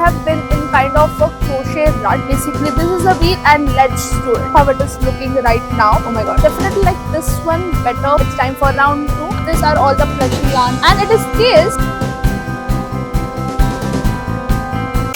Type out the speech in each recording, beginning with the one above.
have been in kind of a crochet rut. Basically, this is a wheel and let's do it. How it is looking right now. Oh my god. Definitely like this one better. It's time for round 2. These are all the plushy yarn and it is case.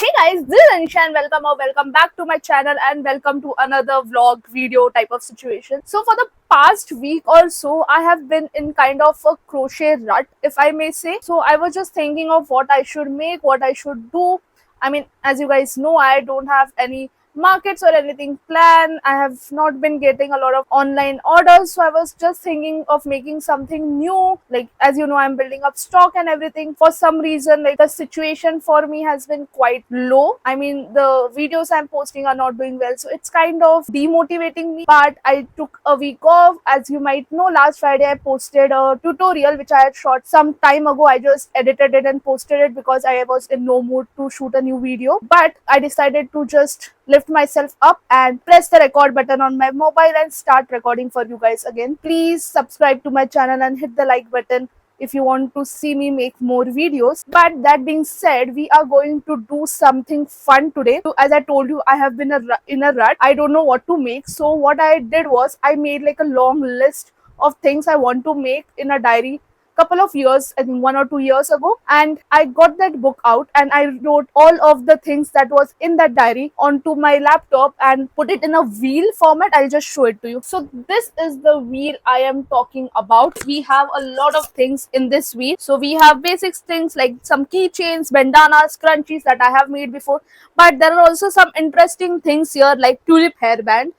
Hey guys, this is Anisha and welcome back to my channel and welcome to another vlog video type of situation. So for the past week or so, I have been in kind of a crochet rut, if I may say. So I was just thinking of what I should make, what I should do. I mean, as you guys know, I don't have any markets or anything planned. I have not been getting a lot of online orders, so I was just thinking of making something new. Like, as you know, I'm building up stock and everything. For some reason, like, the situation for me has been quite low. I mean, the videos I'm posting are not doing well, so it's kind of demotivating me. But I took a week off. As you might know, last Friday I posted a tutorial which I had shot some time ago. I just edited it and posted it because I was in no mood to shoot a new video, but I decided to just lift myself up and press the record button on my mobile and start recording for you guys again. Please subscribe to my channel and hit the like button if you want to see me make more videos. But that being said, we are going to do something fun today. So as I told you, I have been in a rut. I don't know what to make. So what I did was I made like a long list of things I want to make in a diary couple of years, I think 1 or 2 years ago, and I got that book out and I wrote all of the things that was in that diary onto my laptop and put it in a wheel format. I'll just show it to you. So this is the wheel I am talking about. We have a lot of things in this wheel. So we have basic things like some keychains, bandanas, scrunchies that I have made before, but there are also some interesting things here like tulip hairband,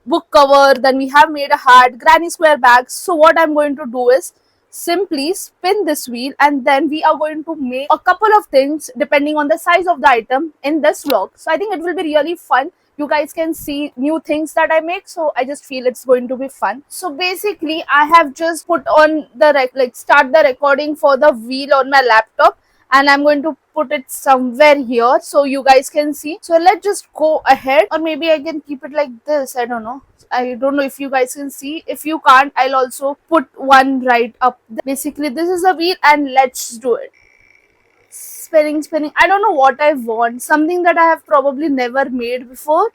book cover, then we have made a hat, granny square bags. So what I'm going to do is simply spin this wheel and then we are going to make a couple of things depending on the size of the item in this vlog. So I think it will be really fun. You guys can see new things that I make, so I just feel it's going to be fun. So basically I have just put on the start the recording for the wheel on my laptop, and I'm going to put it somewhere here so you guys can see. So let's just go ahead, or maybe I can keep it like this. I don't know if you guys can see. If you can't, I'll also put one right up there. Basically this is a wheel and let's do it. Spinning. I don't know what I want. Something that I have probably never made before.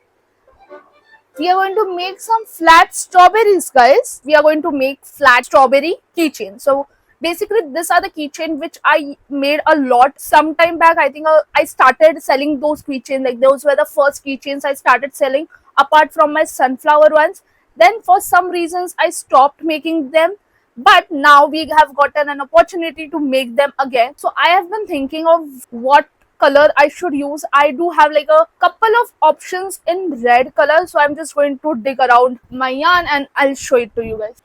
We are going to make some flat strawberries, guys. We are going to make flat strawberry keychain. So basically these are the keychain which I made a lot some time back. I think I started selling those keychains. Like, those were the first keychains I started selling apart from my sunflower ones. Then for some reasons I stopped making them, but now we have gotten an opportunity to make them again. So I have been thinking of what color I should use. I do have like a couple of options in red color, so I'm just going to dig around my yarn and I'll show it to you guys.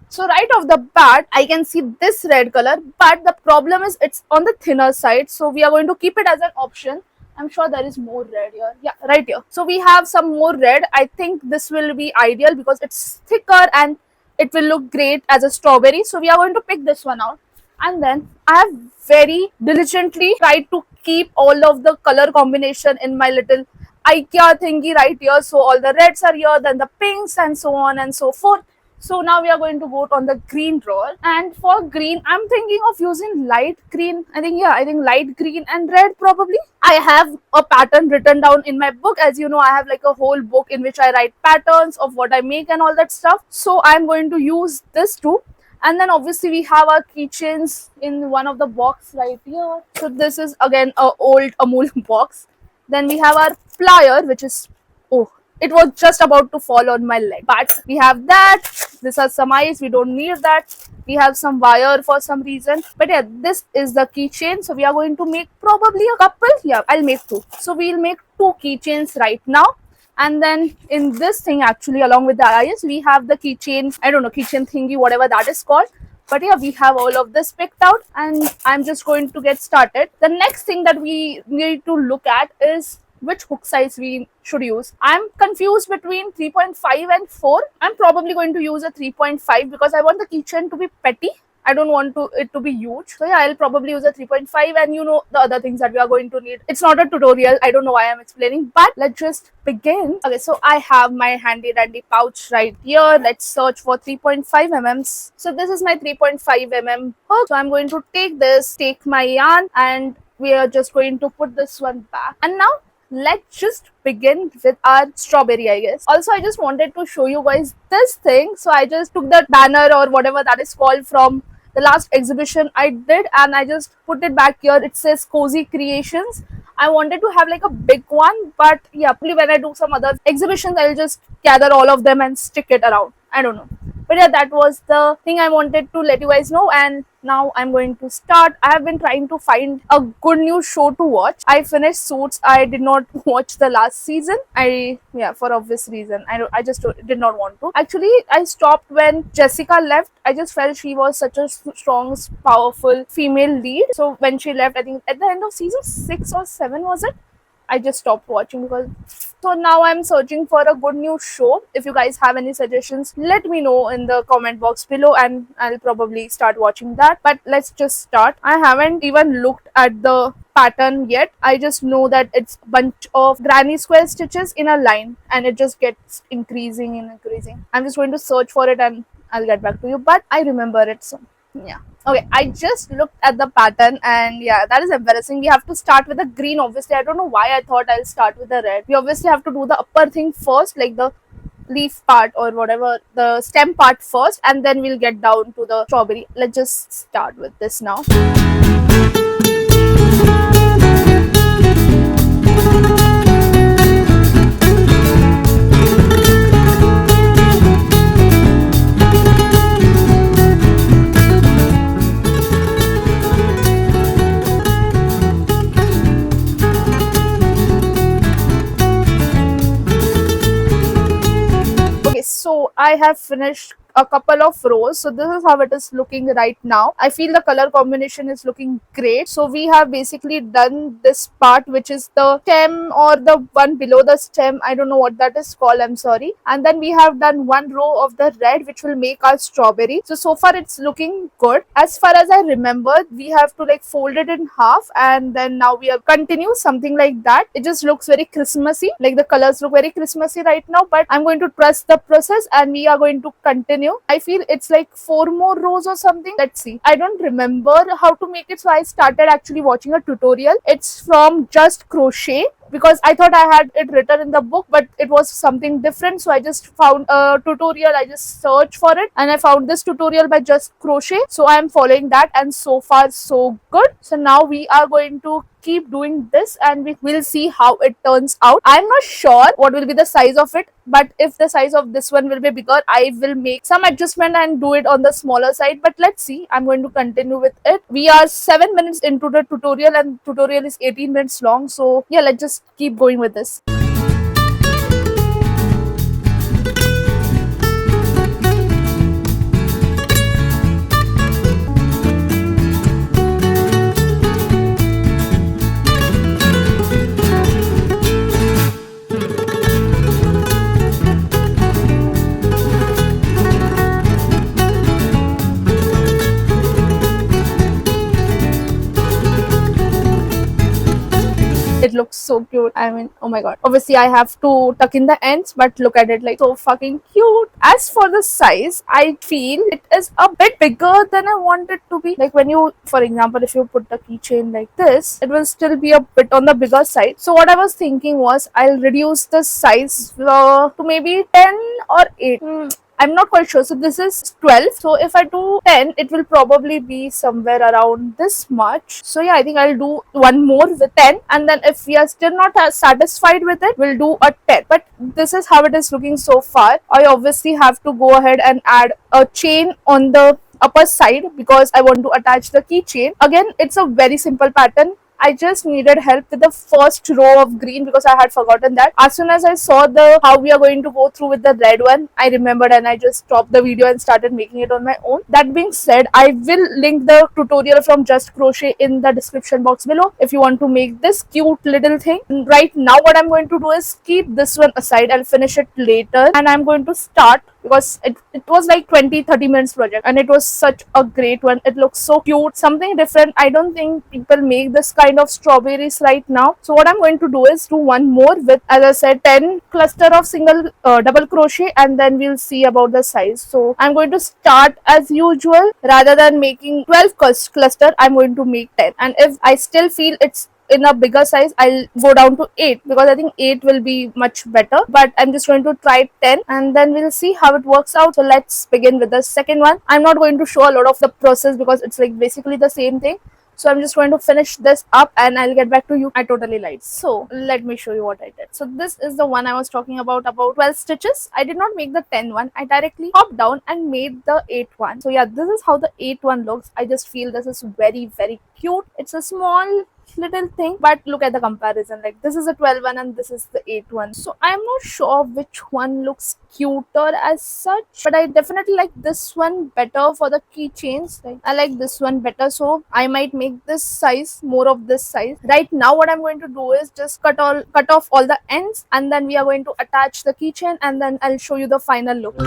So right off the bat, I can see this red color, but the problem is it's on the thinner side. So we are going to keep it as an option. I'm sure there is more red here. Yeah, right here. So we have some more red. I think this will be ideal because it's thicker and it will look great as a strawberry. So we are going to pick this one out. And then I have very diligently tried to keep all of the color combination in my little IKEA thingy right here. So all the reds are here, then the pinks and so on and so forth. So now we are going to go on the green drawer, and for green I'm thinking of using light green. I think light green and red probably. I have a pattern written down in my book. As you know, I have like a whole book in which I write patterns of what I make and all that stuff. So I'm going to use this too. And then obviously we have our keychains in one of the box right here. So this is again a old Amul box. Then we have our plier, which is, oh, it was just about to fall on my leg, but we have that. This is some ice, we don't need that. We have some wire for some reason, but yeah, this is the keychain. So we are going to make probably a couple. Yeah, I'll make 2. So we'll make 2 keychains right now. And then in this thing, actually, along with the ice, we have the keychain, I don't know, keychain thingy, whatever that is called. But yeah, we have all of this picked out and I'm just going to get started. The next thing that we need to look at is which hook size we should use. I'm confused between 3.5 and 4. I'm probably going to use a 3.5 because I want the keychain to be petty. I don't want it to be huge. So yeah, I'll probably use a 3.5 and you know the other things that we are going to need. It's not a tutorial. I don't know why I'm explaining, but let's just begin. Okay, so I have my handy dandy pouch right here. Let's search for 3.5 mm. So this is my 3.5 mm hook. So I'm going to take my yarn and we are just going to put this one back. And now let's just begin with our strawberry, I guess. Also, I just wanted to show you guys this thing. So I just took that banner or whatever that is called from the last exhibition I did, and I just put it back here. It says Cozy Creations. I wanted to have like a big one, but yeah, probably when I do some other exhibitions, I'll just gather all of them and stick it around. I don't know. But yeah, that was the thing I wanted to let you guys know. And now I'm going to start. I have been trying to find a good new show to watch. I finished Suits. I did not watch the last season. Yeah, for obvious reason. I just did not want to. Actually, I stopped when Jessica left. I just felt she was such a strong, powerful female lead. So when she left, I think at the end of season 6 or 7 was it? I just stopped watching because. So now I'm searching for a good new show. If you guys have any suggestions, let me know in the comment box below and I'll probably start watching that. But let's just start. I haven't even looked at the pattern yet. I just know that it's a bunch of granny square stitches in a line and it just gets increasing and increasing. I'm just going to search for it and I'll get back to you. But I remember it soon. Yeah. Okay, I just looked at the pattern and yeah, that is embarrassing. We have to start with the green, obviously. I don't know why I thought I'll start with the red. We obviously have to do the upper thing first, like the leaf part or whatever, the stem part first, and then we'll get down to the strawberry. Let's just start with this now. So I have finished a couple of rows. So this is how it is looking right now. I feel the color combination is looking great. So we have basically done this part, which is the stem or the one below the stem. I don't know what that is called. I'm sorry. And then we have done one row of the red, which will make our strawberry. So far it's looking good. As far as I remember, we have to like fold it in half and then now we have continue something like that. It just looks very Christmassy. Like the colors look very Christmassy right now, but I'm going to trust the process and we are going to continue. I feel it's like 4 more rows or something. Let's see. I don't remember how to make it, so I started actually watching a tutorial. It's from Just Crochet because I thought I had it written in the book, but it was something different. So I just found a tutorial. I just searched for it and I found this tutorial by Just Crochet. So I am following that and so far so good. So now we are going to keep doing this and we will see how it turns out. I'm not sure what will be the size of it, but if the size of this one will be bigger, I will make some adjustment and do it on the smaller side. But let's see. I'm going to continue with it. We are 7 minutes into the tutorial and tutorial is 18 minutes long. So yeah, let's just keep going with this. It looks so cute. I mean, oh my god. Obviously, I have to tuck in the ends, but look at it, like so fucking cute. As for the size, I feel it is a bit bigger than I want it to be. Like when you, for example, if you put the keychain like this, it will still be a bit on the bigger side. So what I was thinking was I'll reduce the size to maybe 10 or 8. I'm not quite sure. So this is 12. So if I do 10, it will probably be somewhere around this much. So yeah, I think I'll do one more with 10. And then if we are still not satisfied with it, we'll do a 10. But this is how it is looking so far. I obviously have to go ahead and add a chain on the upper side because I want to attach the keychain. Again, it's a very simple pattern. I just needed help with the first row of green because I had forgotten that. As soon as I saw the how we are going to go through with the red one, I remembered and I just stopped the video and started making it on my own. That being said, I will link the tutorial from Just Crochet in the description box below if you want to make this cute little thing. Right now what I'm going to do is keep this one aside. I'll finish it later and I'm going to start because it was like 20-30 minutes project, and it was such a great one. It looks so cute, something different. I don't think people make this kind of strawberries right now. So what I'm going to do is do one more with, as I said, 10 cluster of single double crochet, and then we'll see about the size. So I'm going to start as usual. Rather than making 12 cluster, I'm going to make 10, and if I still feel it's in a bigger size, I'll go down to 8, because I think 8 will be much better, but I'm just going to try 10, and then we'll see how it works out. So let's begin with the second one. I'm not going to show a lot of the process because it's like basically the same thing. So I'm just going to finish this up and I'll get back to you. I totally lied. So let me show you what I did. So this is the one I was talking about 12 stitches. I did not make the 10 one. I directly hopped down and made the 8 one. So yeah, this is how the 8 one looks. I just feel this is very, very cute. It's a small little thing, but look at the comparison. Like, this is a 12 one and this is the 8 one. So I'm not sure which one looks cuter as such, but I definitely like this one better for the keychains. Like, I like this one better, so I might make this size, more of this size. Right now what I'm going to do is just cut off all the ends, and then we are going to attach the keychain, and then I'll show you the final look.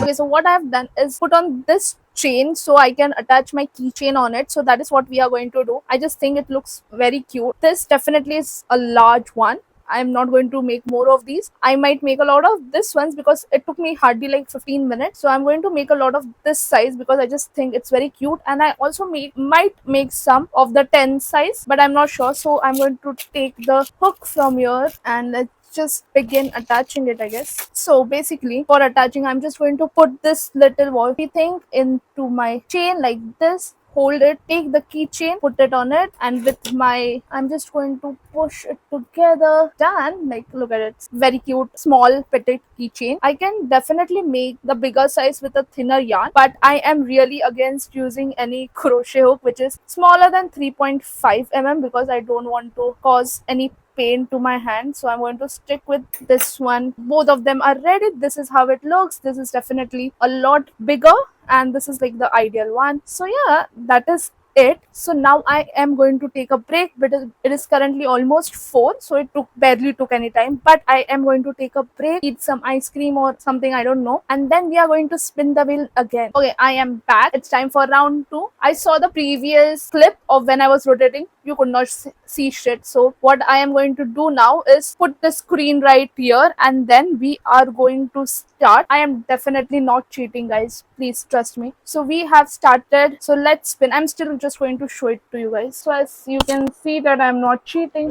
Okay, so what I've done is put on this chain so I can attach my keychain on it. So that is what we are going to do. I just think it looks very cute. This definitely is a large one. I'm not going to make more of these. I might make a lot of this ones because it took me hardly like 15 minutes. So I'm going to make a lot of this size because I just think it's very cute. And I also might make some of the 10 size, but I'm not sure. So I'm going to take the hook from here and let's just begin attaching it, I guess. So basically for attaching, I'm just going to put this little wavy thing into my chain like this, hold it, take the keychain, put it on it, and with my, I'm just going to push it together. Done. Like, look at it. It's very cute, small, petite keychain. I can definitely make the bigger size with a thinner yarn, but I am really against using any crochet hook which is smaller than 3.5 mm because I don't want to cause any pain to my hand. So I'm going to stick with this one. Both of them are ready. This is how it looks. This is definitely a lot bigger, and this is like the ideal one. So yeah, that is it. So now I am going to take a break, but it is currently almost 4, so it barely took any time, but I am going to take a break, eat some ice cream or something, I don't know, and then we are going to spin the wheel again. Okay, I am back. It's time for round 2. I saw the previous clip of when I was rotating. You could not see shit. So what I am going to do now is put the screen right here, and then we are going to start. I am definitely not cheating, guys. Please trust me. So we have started. So let's spin. I'm still just going to show it to you guys. So as you can see that I'm not cheating.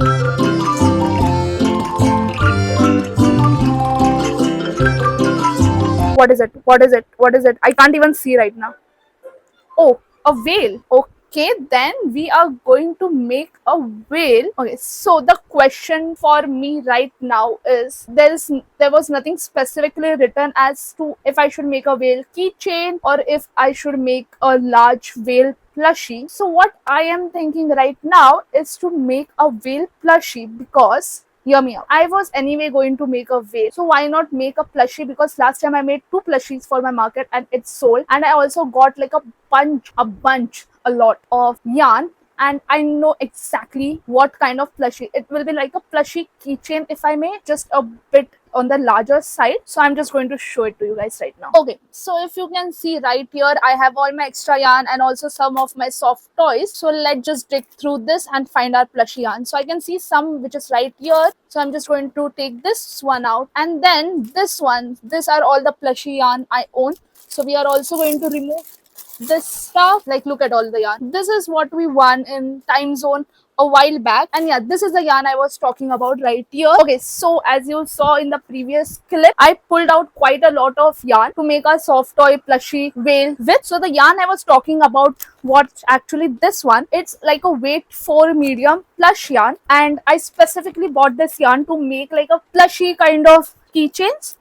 What is it? What is it? What is it? I can't even see right now. Oh, a whale. Okay, then we are going to make a whale. Okay, so the question for me right now is there was nothing specifically written as to if I should make a whale keychain or if I should make a large whale plushie. So what I am thinking right now is to make a whale plushie because, hear me out, I was anyway going to make a whale, so why not make a plushie? Because last time I made 2 plushies for my market and it's sold, and I also got like a lot of yarn, and I know exactly what kind of plushie it will be. Like a plushie keychain, if I may, just a bit on the larger side. So I'm just going to show it to you guys right now. Okay, so if you can see right here, I have all my extra yarn and also some of my soft toys. So let's just dig through this and find our plushie yarn. So I can see some which is right here. So I'm just going to take this one out, and then this one. These are all the plushie yarn I own. So we are also going to remove this stuff. Like, look at all the yarn. This is what we won in Time Zone a while back, and yeah, this is the yarn I was talking about right here. Okay, so as you saw in the previous clip, I pulled out quite a lot of yarn to make a soft toy plushie whale with. So the yarn I was talking about, what actually this one, it's like a weight 4 medium plush yarn, and I specifically bought this yarn to make like a plushie kind of keychains.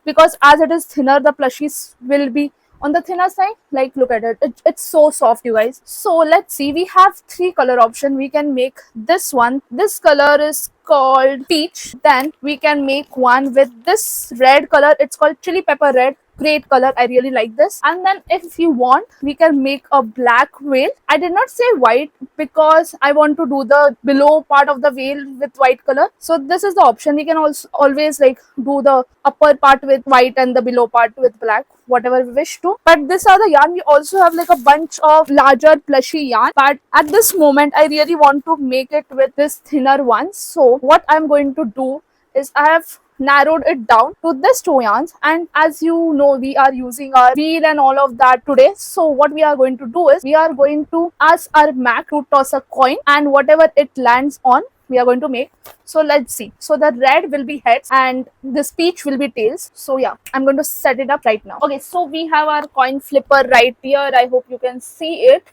because as it is thinner, the plushies will be on the thinner side. Like, look at it. It's so soft, you guys. So let's see, we have three color option. We can make this one. This color is called peach. Then we can make one with this red color. It's called chili pepper red. Great color, I really like this. And then if you want, we can make a black veil. I did not say white because I want to do the below part of the veil with white color. So this is the option. We can also always like do the upper part with white and the below part with black, whatever we wish to. But these are the yarn. We also have like a bunch of larger plushy yarn, but at this moment I really want to make it with this thinner one. So what I'm going to do is I have narrowed it down to this two yarns, and as you know, we are using our wheel and all of that today. So what we are going to do is we are going to ask our Mac to toss a coin, and whatever it lands on, we are going to make. So let's see. So the red will be heads and this peach will be tails. So yeah, I'm going to set it up right now. Okay, so we have our coin flipper right here. I hope you can see it.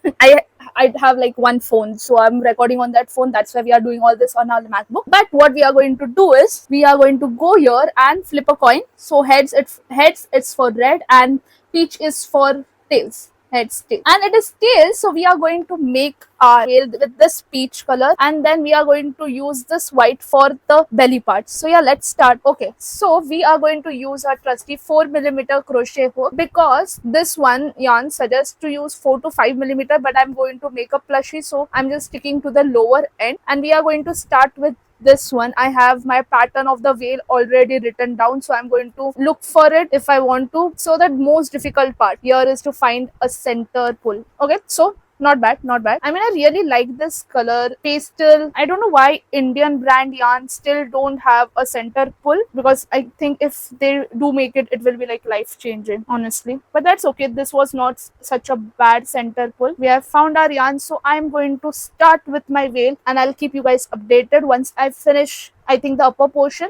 I have like one phone, so I'm recording on that phone. That's why we are doing all this on our MacBook. But what we are going to do is we are going to go here and flip a coin. So heads it's for red, and peach is for tails. Heads, tail, and it is tails. So we are going to make our tail with this peach color, and then we are going to use this white for the belly part. So yeah, let's start. Okay, so we are going to use our trusty 4mm crochet hook, because this one yarn suggests to use 4 to 5mm, but I'm going to make a plushie, so I'm just sticking to the lower end. And we are going to start with this one. I have my pattern of the veil already written down, so I'm going to look for it if I want to. So the most difficult part here is to find a center pull. Okay, so not bad, not bad. I mean, I really like this color, pastel. I don't know why Indian brand yarn still don't have a center pull, because I think if they do make it, it will be like life changing, honestly. But that's okay. This was not such a bad center pull. We have found our yarn, so I'm going to start with my veil, and I'll keep you guys updated once I finish, I think, the upper portion.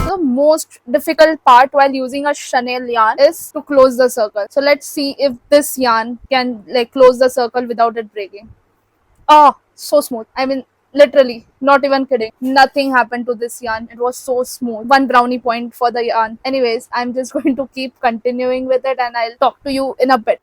The most difficult part while using a chenille yarn is to close the circle. So let's see if this yarn can like close the circle without it breaking. Oh, so smooth. I mean, literally, not even kidding. Nothing happened to this yarn. It was so smooth. One brownie point for the yarn. Anyways, I'm just going to keep continuing with it, and I'll talk to you in a bit.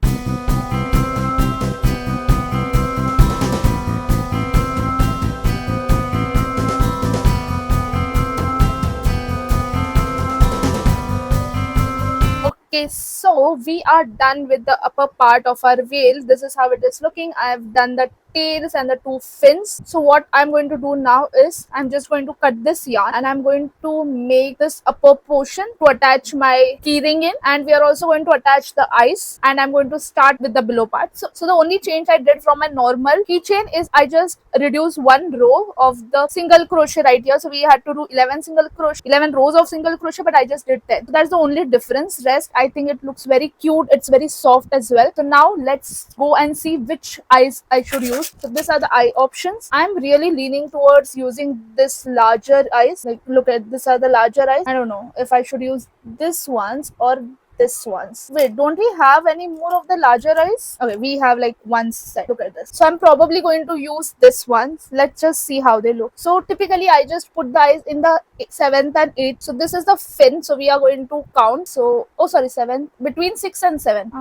Okay, so we are done with the upper part of our veil. This is how it is looking. I have done the tails and the two fins. So what I'm going to do now is I'm just going to cut this yarn, and I'm going to make this upper portion to attach my keyring in, and we are also going to attach the eyes, and I'm going to start with the below part. So the only change I did from my normal keychain is I just reduced one row of the single crochet right here. So we had to do 11 rows of single crochet, but I just did 10. So that's the only difference. Rest, I think it looks very cute. It's very soft as well. So now let's go and see which eyes I should use. So these are the eye options. I'm really leaning towards using this larger eyes. Like, look at, these are the larger eyes. I don't know if I should use this ones or this ones. Wait, don't we have any more of the larger eyes? Okay, we have like one set. Look at this. So I'm probably going to use this one. Let's just see how they look. So typically I just put the eyes in the 7th and 8th. So this is the fin. So we are going to count. So, oh sorry, 7. Between 6 and 7.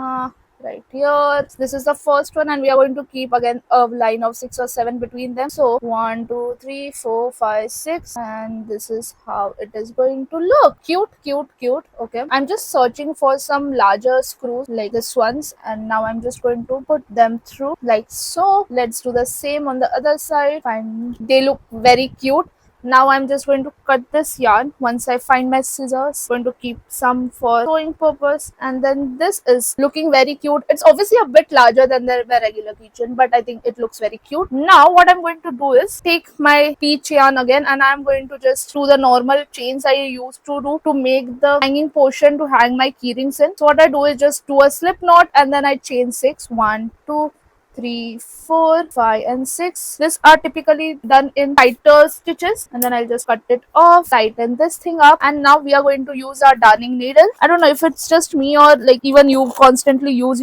Right here, this is the first one, and we are going to keep again a line of 6 or 7 between them. So 1 2 3 4 5 6, and this is how it is going to look. Cute, cute, cute. Okay, I'm just searching for some larger screws like this ones, and now I'm just going to put them through like so. Let's do the same on the other side. Fine, they look very cute. Now I'm just going to cut this yarn. Once I find my scissors, I'm going to keep some for sewing purpose. And then this is looking very cute. It's obviously a bit larger than the regular keychain, but I think it looks very cute. Now what I'm going to do is take my peach yarn again, and I'm going to just do the normal chains I used to do to make the hanging portion to hang my keyrings in. So what I do is just do a slip knot, and then I chain 6. 1 2 3 4 5 and 6. These are typically done in tighter stitches, and then I'll just cut it off, tighten this thing up, and now we are going to use our darning needle. I don't know if it's just me or like even you constantly lose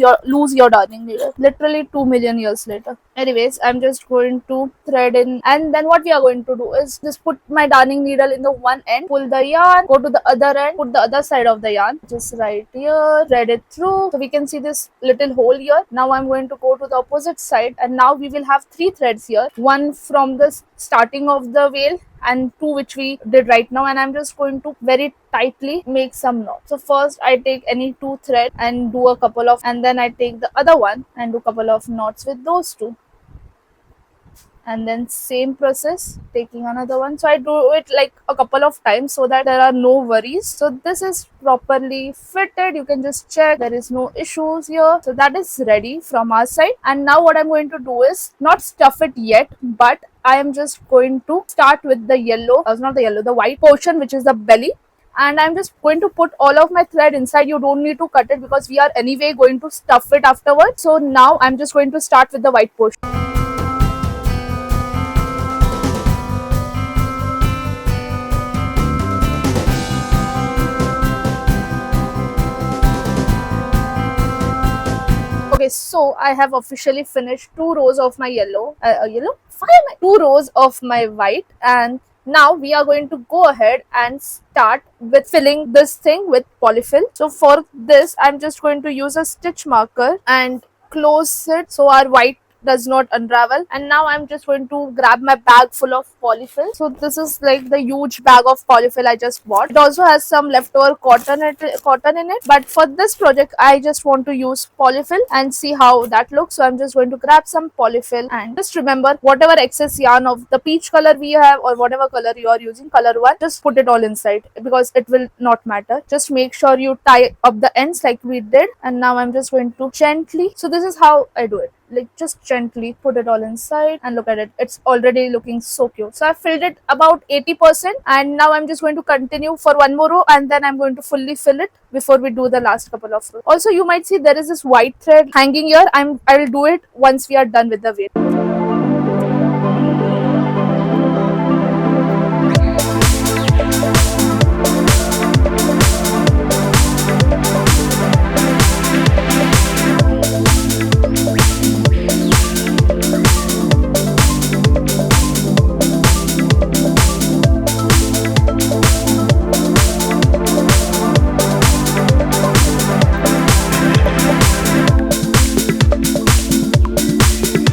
your darning needle literally 2 million years later. Anyways, I'm just going to thread in, and then what we are going to do is just put my darning needle in the one end, pull the yarn, go to the other end, put the other side of the yarn, just right here, thread it through. So we can see this little hole here. Now I'm going to go to the opposite side, and now we will have three threads here, one from the starting of the veil and two which we did right now, and I'm just going to very tightly make some knots. So first I take any two thread and do a couple of, and then I take the other one and do a couple of knots with those two, and then same process taking another one. So I do it like a couple of times so that there are no worries. So this is properly fitted, you can just check there is no issues here. So that is ready from our side, and now what I'm going to do is not stuff it yet, but I am just going to start with the yellow, not the yellow, the white portion, which is the belly, and I'm just going to put all of my thread inside. You don't need to cut it because we are anyway going to stuff it afterwards. So now I'm just going to start with the white portion. Okay, so I have officially finished two rows of my two rows of my white, and now we are going to go ahead and start with filling this thing with polyfill. So for this, I'm just going to use a stitch marker and close it so our white does not unravel. And now I'm just going to grab my bag full of polyfill. So this is like the huge bag of polyfill I just bought. It also has some leftover cotton in it, but for this project I just want to use polyfill and see how that looks. So I'm just going to grab some polyfill, and just remember, whatever excess yarn of the peach color we have or whatever color you are using, color one, just put it all inside because it will not matter. Just make sure you tie up the ends like we did. And now I'm just going to gently, so this is how I do it, like just gently put it all inside, and look at it, it's already looking so cute. So I filled it about 80%, and now I'm just going to continue for one more row, and then I'm going to fully fill it before we do the last couple of rows. Also, you might see there is this white thread hanging here. I'll do it once we are done with the veil.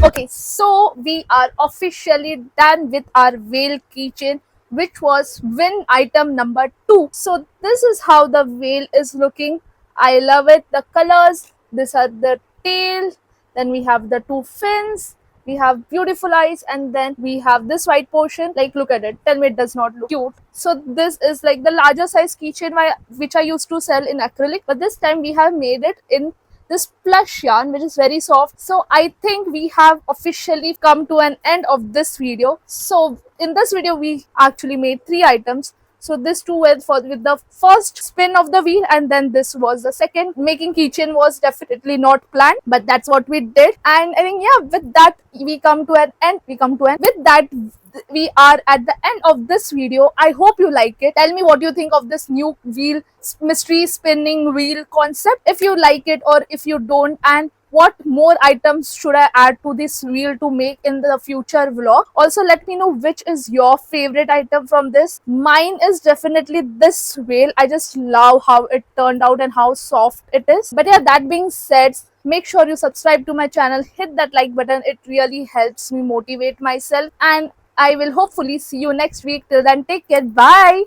Okay, so we are officially done with our veil keychain, which was win item number 2. So this is how the veil is looking. I love it. The colors, these are the tail, then we have the two fins, we have beautiful eyes, and then we have this white portion. Like, look at it, tell me it does not look cute. So this is like the larger size keychain which I used to sell in acrylic, but this time we have made it in this plush yarn, which is very soft. So I think we have officially come to an end of this video. So in this video we actually made 3 items. So this two were with the first spin of the wheel, and then this was the second. Making keychain was definitely not planned, but that's what we did. And I think, yeah, with that we come to an end. With that, we are at the end of this video. I hope you like it. Tell me what you think of this new wheel, mystery spinning wheel concept, if you like it or if you don't, and what more items should I add to this wheel to make in the future vlog. Also, let me know which is your favorite item from this. Mine is definitely this wheel. I just love how it turned out and how soft it is. But yeah, that being said, make sure you subscribe to my channel, hit that like button. It really helps me motivate myself, and I will hopefully see you next week. Till then, take care. Bye.